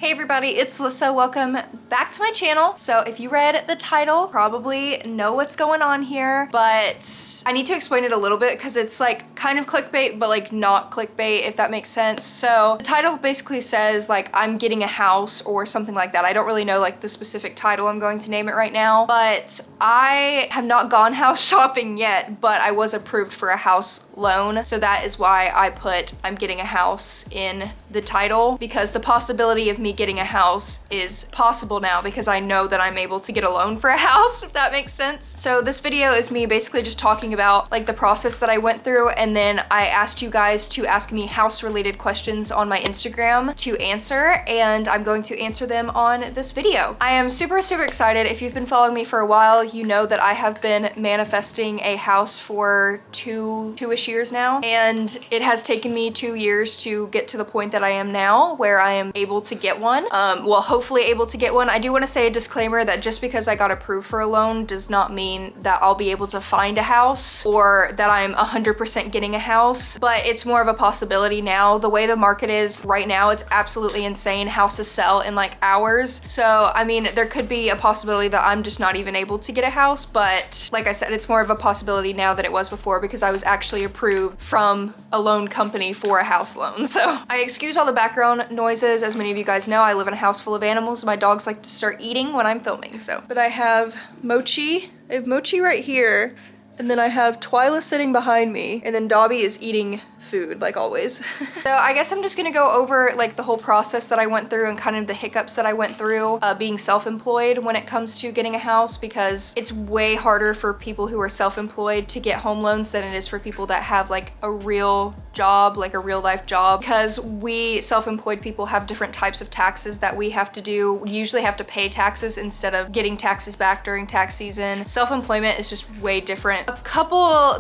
Hey everybody, it's Alyssa. Welcome back to my channel. So if you read the title, probably know what's going on here, but I need to explain it a little bit because it's like kind of clickbait, but like not clickbait, if that makes sense. So the title basically says like I'm getting a house or something like that. I don't really know like the specific title I'm going to name it right now, but I have not gone house shopping yet, but I was approved for a house loan. So that is why I put I'm getting a house in the title, because the possibility of me getting a house is possible now because I know that I'm able to get a loan for a house, if that makes sense. So this video is me basically just talking about like the process that I went through, and then I asked you guys to ask me house related questions on my Instagram to answer, and I'm going to answer them on this video. I am super excited. If you've been following me for a while, you know that I have been manifesting a house for two-ish years now, and it has taken me 2 years to get to the point that I am now where I am able to get one. Well, hopefully able to get one. I do want to say a disclaimer that just because I got approved for a loan does not mean that I'll be able to find a house or that I'm 100% getting a house, but it's more of a possibility now. The way the market is right now, it's absolutely insane. Houses sell in like hours. So, I mean, there could be a possibility that I'm just not even able to get a house, but like I said, it's more of a possibility now than it was before because I was actually approved from a loan company for a house loan. So I excuse all the background noises. As many of you guys know, I live in a house full of animals. My dogs like to start eating when I'm filming, so. But I have Mochi. I have Mochi right here, and then I have Twyla sitting behind me, and then Dobby is eating food like always. So I guess I'm just gonna go over like the whole process that I went through and kind of the hiccups that I went through being self-employed when it comes to getting a house, because it's way harder for people who are self-employed to get home loans than it is for people that have like a real job, like a real life job, because we self-employed people have different types of taxes that we have to do. We usually have to pay taxes instead of getting taxes back during tax season. Self-employment is just way different.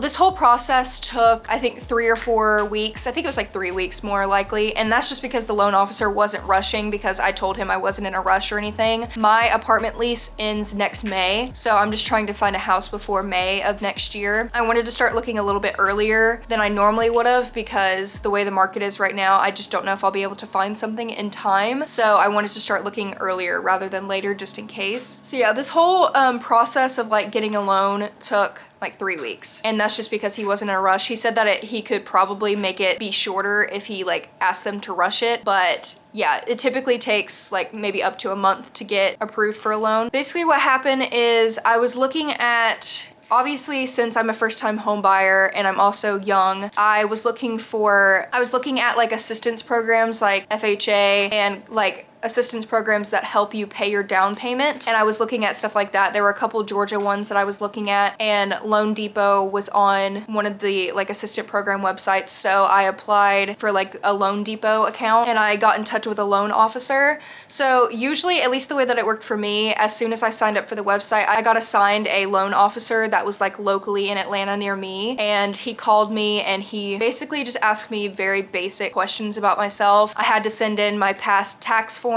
This whole process took, I think, 3 or 4 weeks. I think it was like 3 weeks more likely. And that's just because the loan officer wasn't rushing, because I told him I wasn't in a rush or anything. My apartment lease ends next May. So I'm just trying to find a house before May of next year. I wanted to start looking a little bit earlier than I normally would have, because the way the market is right now, I just don't know if I'll be able to find something in time. So I wanted to start looking earlier rather than later, just in case. So yeah, this whole process of like getting a loan took like 3 weeks, and that's just because he wasn't in a rush. He said that he could probably make it be shorter if he like asked them to rush it, but yeah, it typically takes like maybe up to a month to get approved for a loan. Basically what happened is I was looking at, obviously, since I'm a first-time home buyer and I'm also young, I was looking at like assistance programs like FHA and like assistance programs that help you pay your down payment. And I was looking at stuff like that. There were a couple Georgia ones that I was looking at, and Loan Depot was on one of the like assistant program websites. So I applied for like a Loan Depot account, and I got in touch with a loan officer. So usually, at least the way that it worked for me, as soon as I signed up for the website, I got assigned a loan officer that was like locally in Atlanta near me. And he called me and he basically just asked me very basic questions about myself. I had to send in my past tax forms,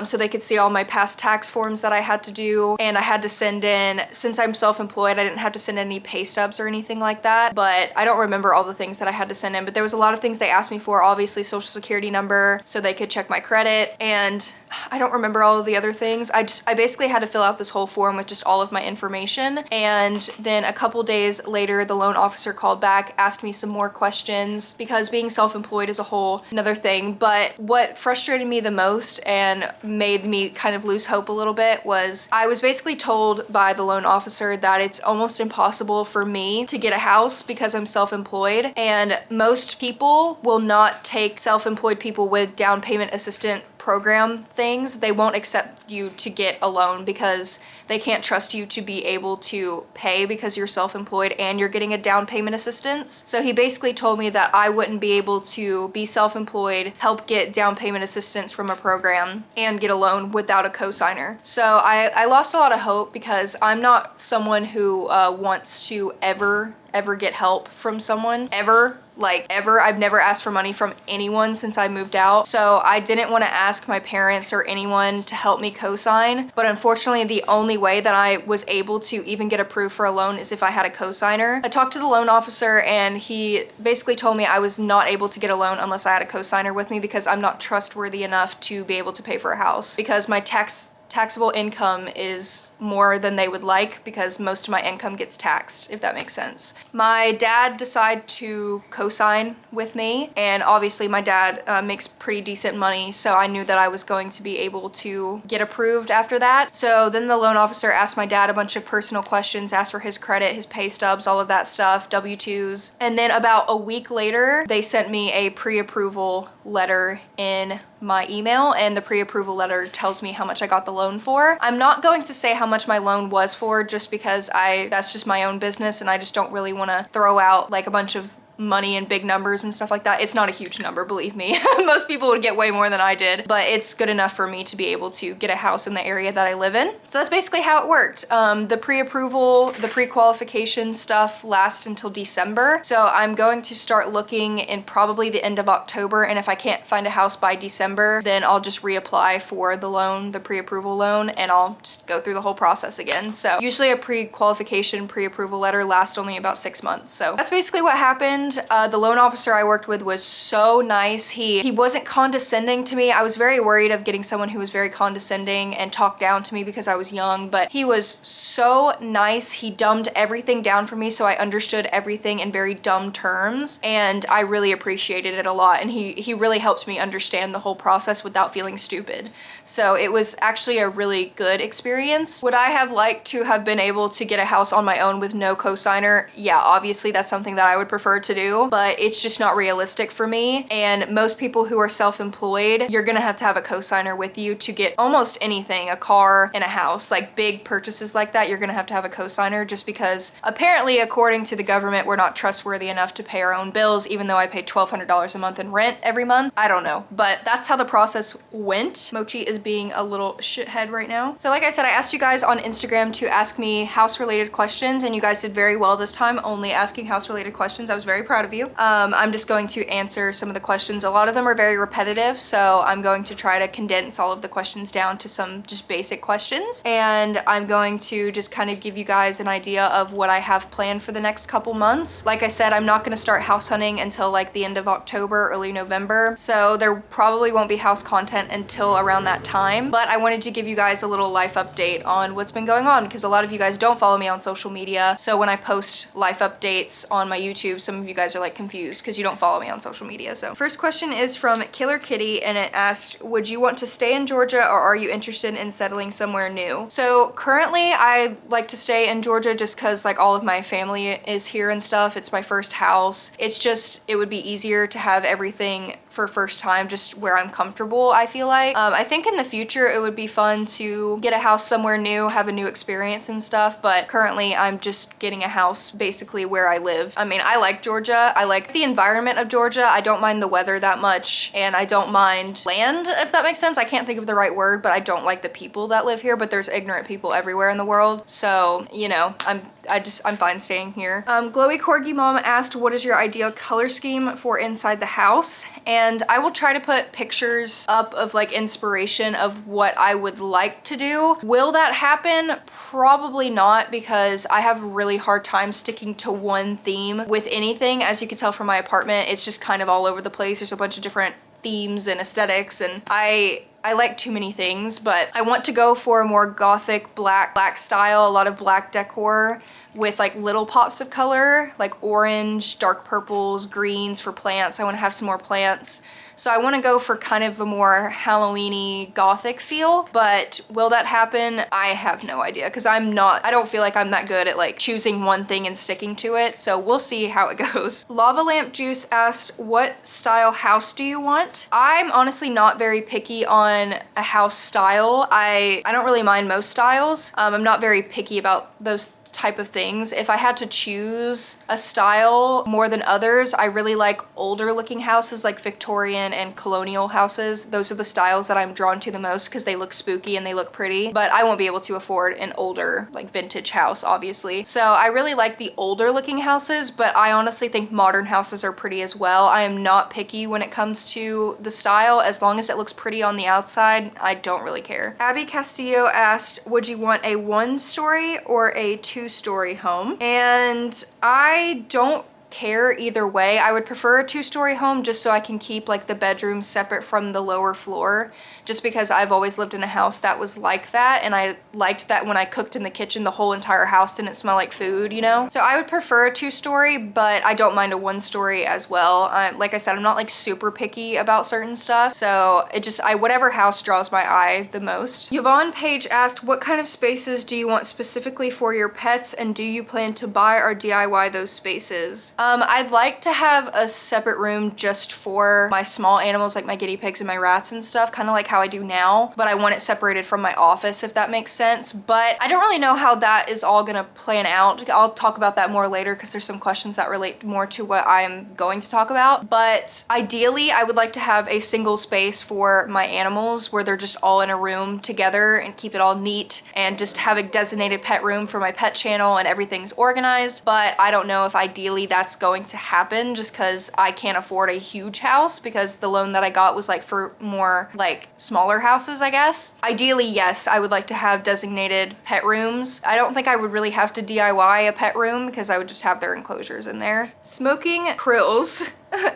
so they could see all my past tax forms that I had to do, and I had to send in, since I'm self-employed, I didn't have to send any pay stubs or anything like that, but I don't remember all the things that I had to send in, but there was a lot of things they asked me for. Obviously social security number so they could check my credit, and I don't remember all of the other things. I basically had to fill out this whole form with just all of my information, and then a couple days later the loan officer called back, asked me some more questions, because being self-employed is a whole another thing. But what frustrated me the most and made me kind of lose hope a little bit was I was basically told by the loan officer that it's almost impossible for me to get a house because I'm self-employed, and most people will not take self-employed people with down payment assistant program things. They won't accept you to get a loan because they can't trust you to be able to pay because you're self-employed and you're getting a down payment assistance. So he basically told me that I wouldn't be able to be self-employed, help get down payment assistance from a program, and get a loan without a cosigner. So I lost a lot of hope, because I'm not someone who wants to ever get help from someone ever. like ever. I've never asked for money from anyone since I moved out. So I didn't want to ask my parents or anyone to help me co-sign. But unfortunately, the only way that I was able to even get approved for a loan is if I had a co-signer. I talked to the loan officer and he basically told me I was not able to get a loan unless I had a co-signer with me because I'm not trustworthy enough to be able to pay for a house because my taxable income is more than they would like because most of my income gets taxed, if that makes sense. My dad decided to co-sign with me, and obviously my dad makes pretty decent money, so I knew that I was going to be able to get approved after that. So then the loan officer asked my dad a bunch of personal questions, asked for his credit, his pay stubs, all of that stuff, W-2s. And then about a week later, they sent me a pre-approval letter in my email, and the pre-approval letter tells me how much I got the loan for. I'm not going to say how much my loan was for just because that's just my own business and I just don't really want to throw out like a bunch of money and big numbers and stuff like that. It's not a huge number, believe me. Most people would get way more than I did, but it's good enough for me to be able to get a house in the area that I live in. So that's basically how it worked. The pre-approval, the pre-qualification stuff lasts until December. So I'm going to start looking in probably the end of October, and if I can't find a house by December, then I'll just reapply for the loan, the pre-approval loan, and I'll just go through the whole process again. So usually a pre-qualification, pre-approval letter lasts only about 6 months. So that's basically what happened. The loan officer I worked with was so nice. He wasn't condescending to me. I was very worried of getting someone who was very condescending and talked down to me because I was young, but he was so nice. He dumbed everything down for me so I understood everything in very dumb terms, and I really appreciated it a lot, and he really helped me understand the whole process without feeling stupid. So it was actually a really good experience. Would I have liked to have been able to get a house on my own with no cosigner? Yeah, obviously that's something that I would prefer to do, but it's just not realistic for me. And most people who are self-employed, you're gonna have to have a cosigner with you to get almost anything, a car and a house, like big purchases like that, you're gonna have to have a cosigner just because apparently according to the government, we're not trustworthy enough to pay our own bills, even though I pay $1,200 a month in rent every month. I don't know, but that's how the process went. Mochi is being a little shithead right now. So like I said, I asked you guys on Instagram to ask me house-related questions, and you guys did very well this time, only asking house-related questions. I was very proud of you. I'm just going to answer some of the questions. A lot of them are very repetitive, so I'm going to try to condense all of the questions down to some just basic questions. And I'm going to just kind of give you guys an idea of what I have planned for the next couple months. Like I said, I'm not gonna start house hunting until like the end of October, early November. So there probably won't be house content until around that time. But I wanted to give you guys a little life update on what's been going on because a lot of you guys don't follow me on social media. So when I post life updates on my YouTube, some of you guys are like confused because you don't follow me on social media. So first question is from Killer Kitty, and it asked, would you want to stay in Georgia or are you interested in settling somewhere new? So currently I like to stay in Georgia just because like all of my family is here and stuff. It's my first house. It's just, it would be easier to have everything for first time just where I'm comfortable, I feel like. I think in the future it would be fun to get a house somewhere new, have a new experience and stuff, but currently I'm just getting a house basically where I live. I mean, I like Georgia. I like the environment of Georgia. I don't mind the weather that much, and I don't mind land, if that makes sense. I can't think of the right word, but I don't like the people that live here, but there's ignorant people everywhere in the world. So, you know, I'm fine staying here. Glowy Corgi Mom asked, what is your ideal color scheme for inside the house? And I will try to put pictures up of like inspiration of what I would like to do. Will that happen? Probably not, because I have a really hard time sticking to one theme with anything. As you can tell from my apartment, it's just kind of all over the place. There's a bunch of different themes and aesthetics, and I like too many things, but I want to go for a more gothic black style, a lot of black decor with like little pops of color, like orange, dark purples, greens for plants. I want to have some more plants. So I want to go for kind of a more Halloween-y gothic feel, but will that happen? I have no idea, because I don't feel like I'm that good at like choosing one thing and sticking to it. So we'll see how it goes. Lava Lamp Juice asked, what style house do you want? I'm honestly not very picky on a house style. I don't really mind most styles. I'm not very picky about those type of things. If I had to choose a style more than others, I really like older looking houses like Victorian and colonial houses. Those are the styles that I'm drawn to the most because they look spooky and they look pretty, but I won't be able to afford an older like vintage house, obviously. So I really like the older looking houses, but I honestly think modern houses are pretty as well. I am not picky when it comes to the style. As long as it looks pretty on the outside, I don't really care. Abby Castillo asked, would you want a 1-story or a 2-story home? And I don't care either way. I would prefer a 2-story home just so I can keep like the bedrooms separate from the lower floor, just because I've always lived in a house that was like that, and I liked that when I cooked in the kitchen the whole entire house didn't smell like food, you know? So I would prefer a 2-story, but I don't mind a 1-story as well. Like I said, I'm not like super picky about certain stuff, so it just, whatever house draws my eye the most. Yvonne Page asked, what kind of spaces do you want specifically for your pets, and do you plan to buy or DIY those spaces? I'd like to have a separate room just for my small animals like my guinea pigs and my rats and stuff, kind of like how I do now, but I want it separated from my office, if that makes sense. But I don't really know how that is all gonna plan out. I'll talk about that more later because there's some questions that relate more to what I'm going to talk about. But ideally, I would like to have a single space for my animals where they're just all in a room together and keep it all neat, and just have a designated pet room for my pet channel and everything's organized. But I don't know if ideally that's going to happen just because I can't afford a huge house, because the loan that I got was like for more like smaller houses, I guess. Ideally, yes, I would like to have designated pet rooms. I don't think I would really have to DIY a pet room because I would just have their enclosures in there. Smoking Krills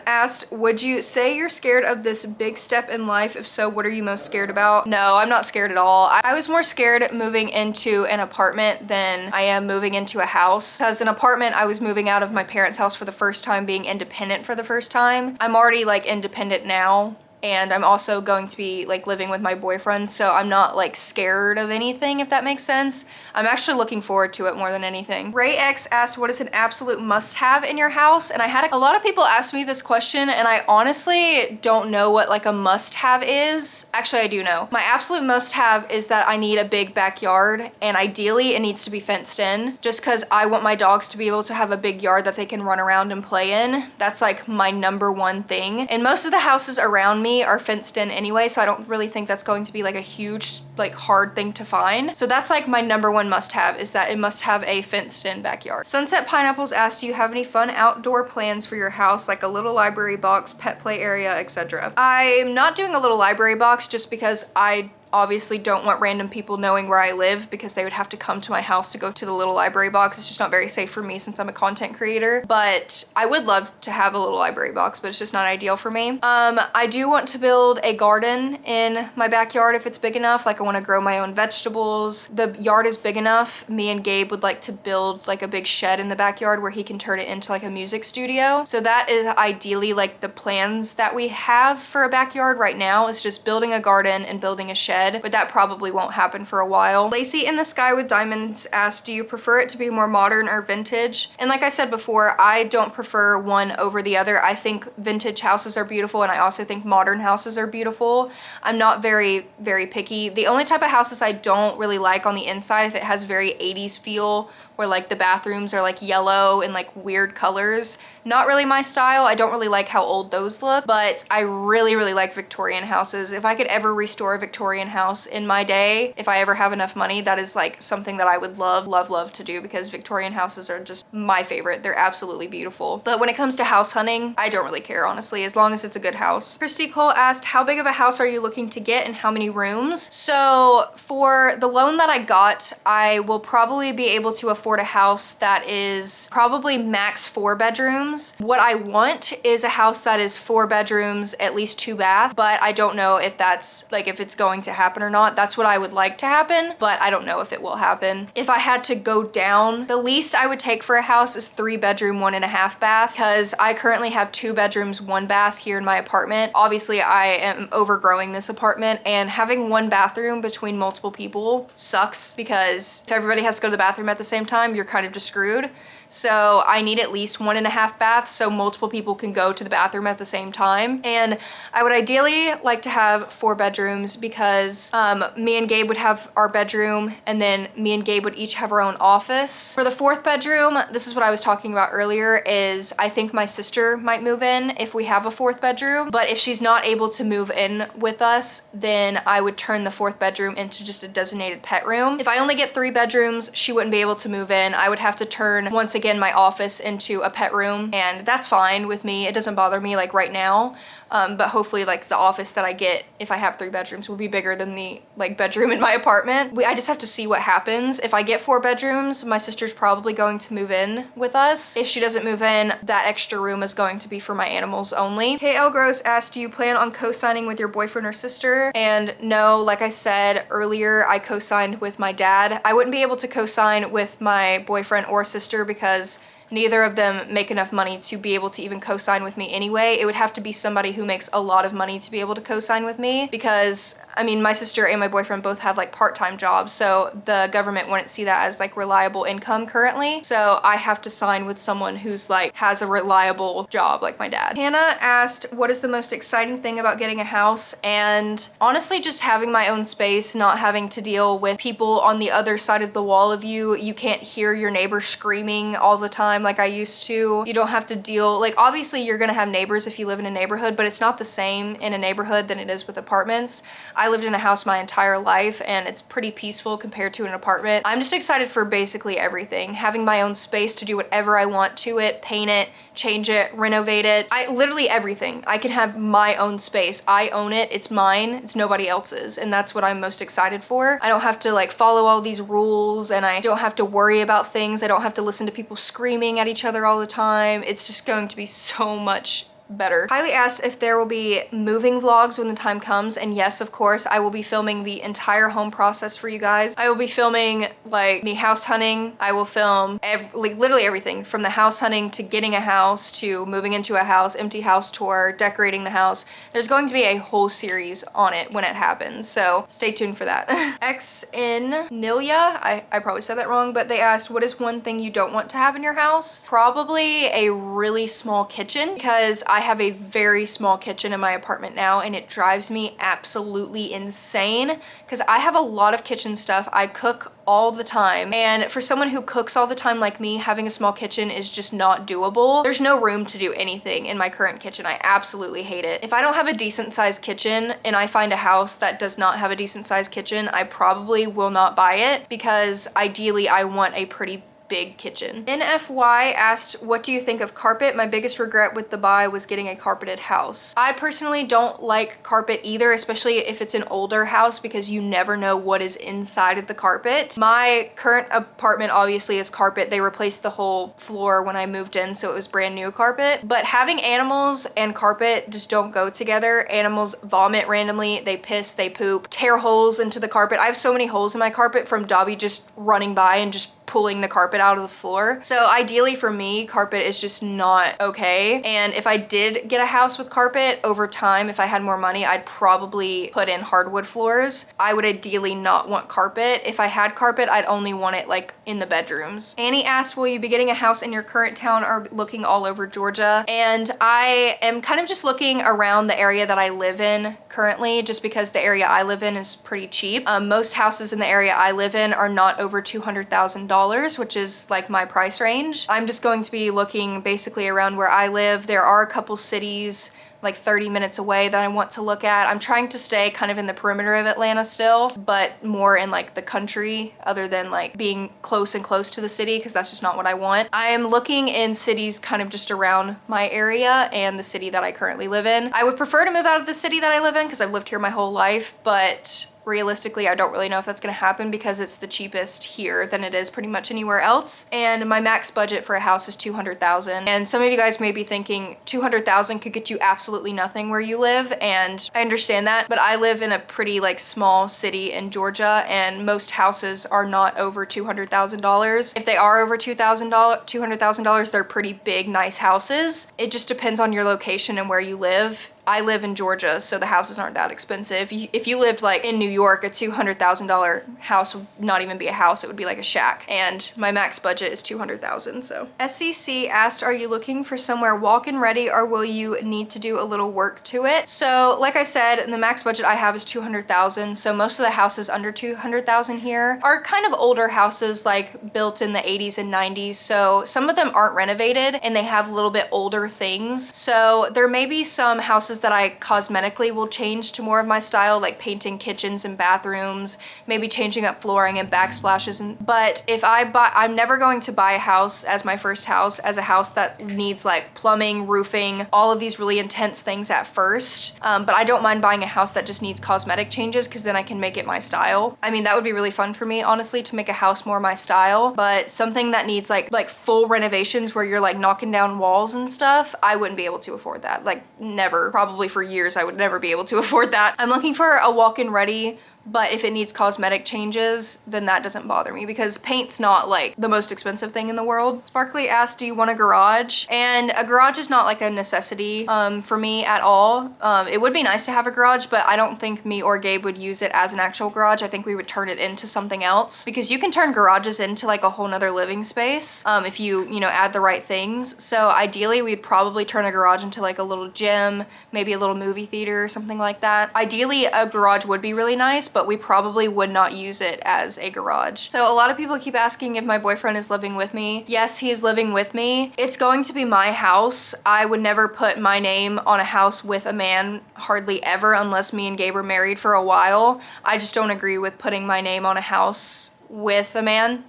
asked, would you say you're scared of this big step in life? If so, what are you most scared about? No, I'm not scared at all. I was more scared moving into an apartment than I am moving into a house, because an apartment, I was moving out of my parents' house for the first time, being independent for the first time. I'm already like independent now, and I'm also going to be like living with my boyfriend, so I'm not like scared of anything, if that makes sense. I'm actually looking forward to it more than anything. Ray X asked, what is an absolute must-have in your house? And I had a lot of people ask me this question, and I honestly don't know what like a must-have is. Actually, I do know. My absolute must-have is that I need a big backyard, and ideally it needs to be fenced in, just because I want my dogs to be able to have a big yard that they can run around and play in. That's like my #1 thing. And most of the houses around me are fenced in anyway, so I don't really think that's going to be like a huge like hard thing to find. So that's like my #1 must-have, is that it must have a fenced in backyard. Sunset Pineapples asked, do you have any fun outdoor plans for your house, like a little library box, pet play area, etc.? I'm not doing a little library box just because I obviously don't want random people knowing where I live, because they would have to come to my house to go to the little library box. It's just not very safe for me since I'm a content creator, but I would love to have a little library box, but it's just not ideal for me. I do want to build a garden in my backyard if it's big enough. Like I want to grow my own vegetables. The yard is big enough. Me and Gabe would like to build like a big shed in the backyard where he can turn it into like a music studio. So that is ideally like the plans that we have for a backyard right now, is just building a garden and building a shed, but that probably won't happen for a while. Lacey in the Sky with Diamonds asked, do you prefer it to be more modern or vintage? And like I said before, I don't prefer one over the other. I think vintage houses are beautiful, and I also think modern houses are beautiful. I'm not very picky. The only type of houses I don't really like on the inside, if it has very 80s feel, where like the bathrooms are like yellow and like weird colors, not really my style. I don't really like how old those look, but I really like Victorian houses. If I could ever restore a Victorian house in my day, if I ever have enough money, that is like something that I would love to do, because Victorian houses are just my favorite. They're absolutely beautiful. But when it comes to house hunting, I don't really care, honestly, as long as it's a good house. Christy Cole asked, how big of a house are you looking to get and how many rooms? So for the loan that I got, I will probably be able to afford a house that is probably max 4 bedrooms. What I want is a house that is 4 bedrooms, at least 2 baths, but I don't know if that's like, if it's going to happen or not. That's what I would like to happen, but I don't know if it will happen. If I had to go down, the least I would take for a house is 3 bedroom, 1.5 bath, because I currently have 2 bedrooms, 1 bath here in my apartment. Obviously I am overgrowing this apartment, and having 1 bathroom between multiple people sucks, because if everybody has to go to the bathroom at the same time, you're kind of just screwed. So I need at least 1.5 baths so multiple people can go to the bathroom at the same time. And I would ideally like to have 4 bedrooms because me and Gabe would have our bedroom, and then me and Gabe would each have our own office. For the 4th bedroom, this is what I was talking about earlier, is I think my sister might move in if we have a 4th bedroom. But if she's not able to move in with us, then I would turn the 4th bedroom into just a designated pet room. If I only get 3 bedrooms, she wouldn't be able to move in. I would have to turn, once again, my office into a pet room, and that's fine with me. It doesn't bother me like right now. But hopefully like the office that I get if I have 3 bedrooms will be bigger than the like bedroom in my apartment. I just have to see what happens. If I get 4 bedrooms, my sister's probably going to move in with us. If she doesn't move in, that extra room is going to be for my animals only. KL Gross asked, do you plan on co-signing with your boyfriend or sister? And no, like I said earlier, I co-signed with my dad. I wouldn't be able to co-sign with my boyfriend or sister because neither of them make enough money to be able to even co-sign with me anyway. It would have to be somebody who makes a lot of money to be able to co-sign with me because, I mean, my sister and my boyfriend both have like part-time jobs, so the government wouldn't see that as like reliable income currently. So I have to sign with someone who's like has a reliable job like my dad. Hannah asked, what is the most exciting thing about getting a house? And honestly, just having my own space, not having to deal with people on the other side of the wall of you. You can't hear your neighbor screaming all the time like I used to. You don't have to deal, like obviously you're gonna have neighbors if you live in a neighborhood, but it's not the same in a neighborhood than it is with apartments. I lived in a house my entire life and it's pretty peaceful compared to an apartment. I'm just excited for basically everything. Having my own space to do whatever I want to it, paint it, change it, renovate it. Literally everything. I can have my own space. I own it, it's mine, it's nobody else's, and that's what I'm most excited for. I don't have to like follow all these rules, and I don't have to worry about things. I don't have to listen to people screaming at each other all the time. It's just going to be so much better. Kylie asked if there will be moving vlogs when the time comes, and yes, of course, I will be filming the entire home process for you guys. I will be filming like me house hunting. I will film like literally everything from the house hunting to getting a house to moving into a house, empty house tour, decorating the house. There's going to be a whole series on it when it happens, so stay tuned for that. X in Nilia, I probably said that wrong, but they asked, what is one thing you don't want to have in your house? Probably a really small kitchen, because I have a very small kitchen in my apartment now and it drives me absolutely insane because I have a lot of kitchen stuff. I cook all the time, and for someone who cooks all the time like me, having a small kitchen is just not doable. There's no room to do anything in my current kitchen. I absolutely hate it. If I don't have a decent sized kitchen and I find a house that does not have a decent sized kitchen, I probably will not buy it because ideally I want a pretty big kitchen. NFY asked, what do you think of carpet? My biggest regret with the buy was getting a carpeted house. I personally don't like carpet either, especially if it's an older house, because you never know what is inside of the carpet. My current apartment obviously is carpet. They replaced the whole floor when I moved in, so it was brand new carpet. But having animals and carpet just don't go together. Animals vomit randomly, they piss, they poop, tear holes into the carpet. I have so many holes in my carpet from Dobby just running by and just pulling the carpet out of the floor. So ideally for me, carpet is just not okay. And if I did get a house with carpet over time, if I had more money, I'd probably put in hardwood floors. I would ideally not want carpet. If I had carpet, I'd only want it like in the bedrooms. Annie asked, will you be getting a house in your current town or looking all over Georgia? And I am kind of just looking around the area that I live in currently, just because the area I live in is pretty cheap. Most houses in the area I live in are not over $200,000, which is like my price range. I'm just going to be looking basically around where I live. There are a couple cities like 30 minutes away that I want to look at. I'm trying to stay kind of in the perimeter of Atlanta still, but more in like the country other than like being close to the city, because that's just not what I want. I am looking in cities kind of just around my area and the city that I currently live in. I would prefer to move out of the city that I live in because I've lived here my whole life, but realistically, I don't really know if that's gonna happen because it's the cheapest here than it is pretty much anywhere else. And my max budget for a house is $200,000. And some of you guys may be thinking $200,000 could get you absolutely nothing where you live. And I understand that, but I live in a pretty like small city in Georgia and most houses are not over $200,000. If they are over $200,000, they're pretty big, nice houses. It just depends on your location and where you live I live in Georgia, so the houses aren't that expensive. If you lived like in New York, a $200,000 house would not even be a house, it would be like a shack. And my max budget is $200,000, so. SEC asked, are you looking for somewhere walk-in ready or will you need to do a little work to it? So like I said, the max budget I have is $200,000. So most of the houses under $200,000 here are kind of older houses, like built in the 80s and 90s. So some of them aren't renovated and they have a little bit older things. So there may be some houses that I cosmetically will change to more of my style, like painting kitchens and bathrooms, maybe changing up flooring and backsplashes. But if I buy, I'm never going to buy a house as my first house as a house that needs like plumbing, roofing, all of these really intense things at first. But I don't mind buying a house that just needs cosmetic changes because then I can make it my style. I mean, that would be really fun for me, honestly, to make a house more my style. But something that needs like full renovations where you're like knocking down walls and stuff, I wouldn't be able to afford that. Like never, probably for years, I would never be able to afford that. I'm looking for a walk-in ready, but if it needs cosmetic changes, then that doesn't bother me because paint's not like the most expensive thing in the world. Sparkly asked, do you want a garage? And a garage is not like a necessity for me at all. It would be nice to have a garage, but I don't think me or Gabe would use it as an actual garage. I think we would turn it into something else because you can turn garages into like a whole nother living space if you know, add the right things. So ideally we'd probably turn a garage into like a little gym, maybe a little movie theater or something like that. Ideally a garage would be really nice, but we probably would not use it as a garage. So a lot of people keep asking if my boyfriend is living with me. Yes, he is living with me. It's going to be my house. I would never put my name on a house with a man, hardly ever, unless me and Gabe are married for a while. I just don't agree with putting my name on a house with a man.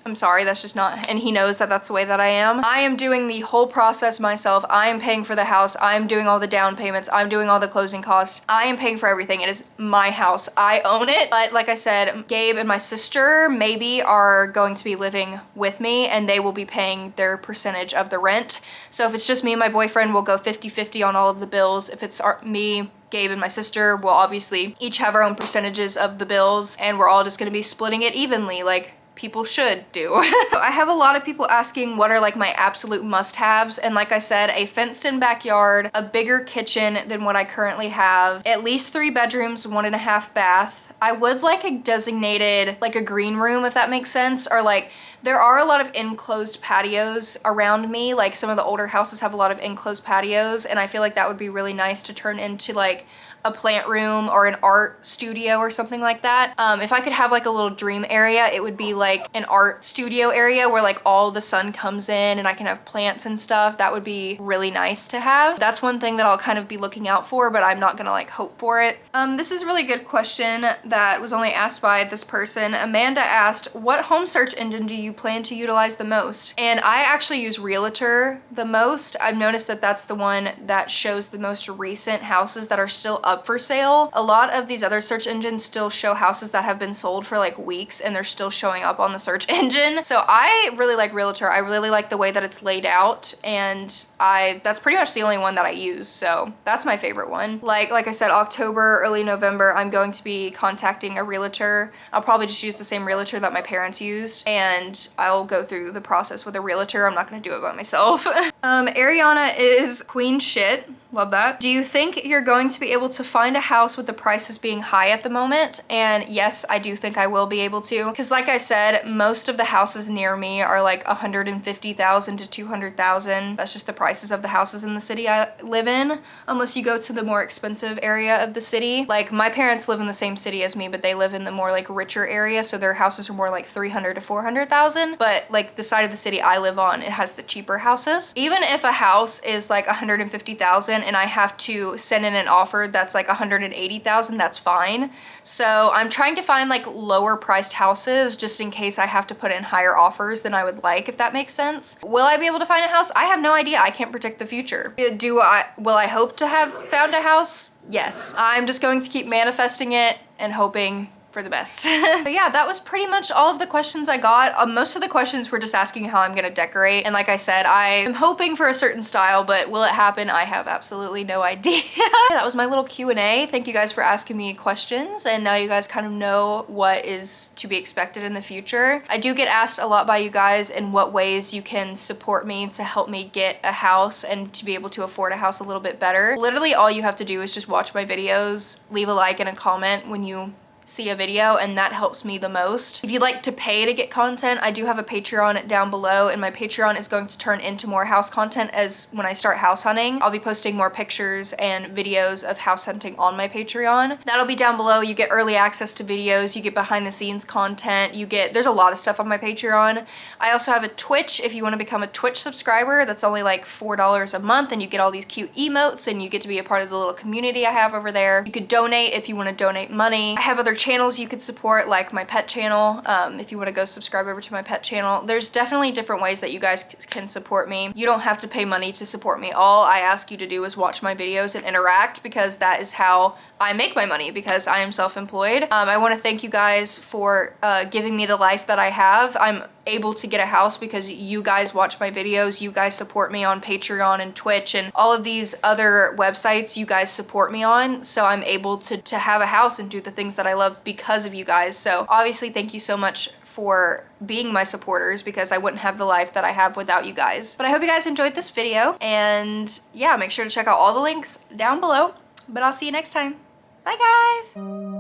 I'm sorry, that's just not, and he knows that that's the way that I am. I am doing the whole process myself. I am paying for the house. I am doing all the down payments. I'm doing all the closing costs. I am paying for everything. It is my house. I own it. But like I said, Gabe and my sister maybe are going to be living with me and they will be paying their percentage of the rent. So if it's just me and my boyfriend, we'll go 50-50 on all of the bills. If it's me, Gabe and my sister will obviously each have our own percentages of the bills and we're all just gonna be splitting it evenly like people should do. I have a lot of people asking what are like my absolute must-haves, and like I said, a fenced-in backyard, a bigger kitchen than what I currently have, at least 3 bedrooms, 1.5 bath. I would like a designated, like a green room if that makes sense, or like there are a lot of enclosed patios around me. Like some of the older houses have a lot of enclosed patios and I feel like that would be really nice to turn into like a plant room or an art studio or something like that. If I could have like a little dream area, it would be like an art studio area where like all the sun comes in and I can have plants and stuff. That would be really nice to have. That's one thing that I'll kind of be looking out for, but I'm not gonna like hope for it. This is a really good question that was only asked by this person. Amanda asked, what home search engine do you plan to utilize the most? And I actually use Realtor the most. I've noticed that that's the one that shows the most recent houses that are still up for sale. A lot of these other search engines still show houses that have been sold for like weeks and they're still showing up on the search engine. So I really like Realtor. I really like the way that it's laid out and that's pretty much the only one that I use. So that's my favorite one. Like I said, October, early November, I'm going to be contacting a realtor. I'll probably just use the same realtor that my parents used and I'll go through the process with a realtor. I'm not gonna do it by myself. Ariana is queen shit. Love that. Do you think you're going to be able to find a house with the prices being high at the moment? And yes, I do think I will be able to. Because like I said, most of the houses near me are like 150,000 to 200,000. That's just the prices of the houses in the city I live in. Unless you go to the more expensive area of the city. Like my parents live in the same city as me, but they live in the more like richer area. So their houses are more like 300 to 400,000. But like the side of the city I live on, it has the cheaper houses. Even if a house is like 150,000 and I have to send in an offer that's like 180,000, that's fine. So I'm trying to find like lower priced houses just in case I have to put in higher offers than I would like, if that makes sense. Will I be able to find a house? I have no idea. I can't predict the future. Will I hope to have found a house? Yes. I'm just going to keep manifesting it and hoping for the best. But yeah, that was pretty much all of the questions I got. Most of the questions were just asking how I'm gonna decorate. And like I said, I am hoping for a certain style, but will it happen? I have absolutely no idea. That was my little Q&A. Thank you guys for asking me questions. And now you guys kind of know what is to be expected in the future. I do get asked a lot by you guys in what ways you can support me to help me get a house and to be able to afford a house a little bit better. Literally all you have to do is just watch my videos, leave a like and a comment when you see a video, and that helps me the most. If you'd like to pay to get content, I do have a Patreon down below, and my Patreon is going to turn into more house content as when I start house hunting. I'll be posting more pictures and videos of house hunting on my Patreon. That'll be down below. You get early access to videos, you get behind the scenes content, there's a lot of stuff on my Patreon. I also have a Twitch if you want to become a Twitch subscriber. That's only like $4 a month, and you get all these cute emotes, and you get to be a part of the little community I have over there. You could donate if you want to donate money. I have other channels you could support, like my pet channel. If you want to go subscribe over to my pet channel, there's definitely different ways that you guys can support me. You don't have to pay money to support me. All I ask you to do is watch my videos and interact, because that is how I make my money, because I am self-employed. I want to thank you guys for giving me the life that I have. I'm able to get a house because you guys watch my videos, you guys support me on Patreon and Twitch and all of these other websites you guys support me on, so I'm able to have a house and do the things that I love because of you guys. So obviously thank you so much for being my supporters, because I wouldn't have the life that I have without you guys. But I hope you guys enjoyed this video, and yeah, make sure to check out all the links down below, but I'll see you next time. Bye guys!